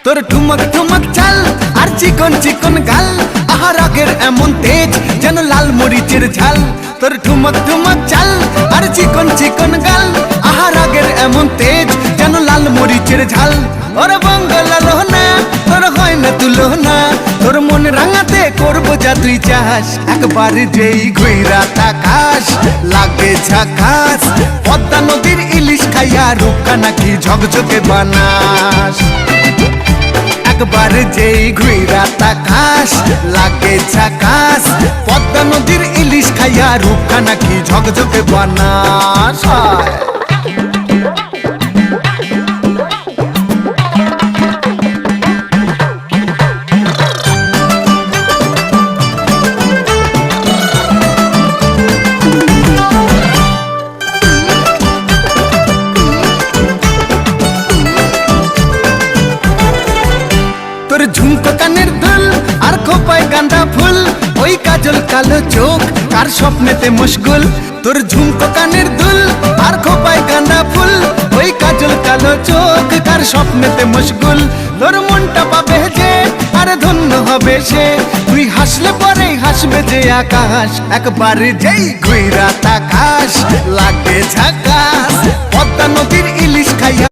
তোর ঠুমক ঠুমক চাল আর চিকন চিকন গাল, আহা রাগের এমন তেজ যেন লাল মরিচের ঝাল। তোর ঠুমক ঠুমক চাল আর চিকন চিকন গাল, আহা রাগের এমন তেজ যেন লাল মরিচের ঝাল। ওরে বঙ্গলা লোহনা তোর হয় না তুলনা, তোর মন রাঙাতে করবো যা তুই চাস। একবার যেই ঘুইরা তাকাস লাগে ঝাকাস, পদ্মা নদীর ইলিশ খাইয়া রূপকা নাকি ঝকঝকে বানাস। একবার যেই ঘুইরা তাকাস লাগে ঝাকাস, পদ্মা নদীর ইলিশ খাইয়া রূপকা নাকি ঝকঝকে বানাস। তোর ঝুমকো কানের দুল আর খোপায় গাঁদা ফুল, ওই কাজল কালো চোখ কার স্বপ্নেতে মশগুল। তোর ঝুমকো কানের দুল আর খোপায় গাঁদা ফুল, ওই কাজল কালো চোখ কার স্বপ্নেতে মশগুল। তোর মনটা পাবে যে আর ধন্য হবে সে, তুই হাসলে পরেই হাসবে যে আকাশ। একবার যেই ঘুইরা তাকাস লাগে ঝাকাস, পদ্মা নদীর ইলিশ খাইয়া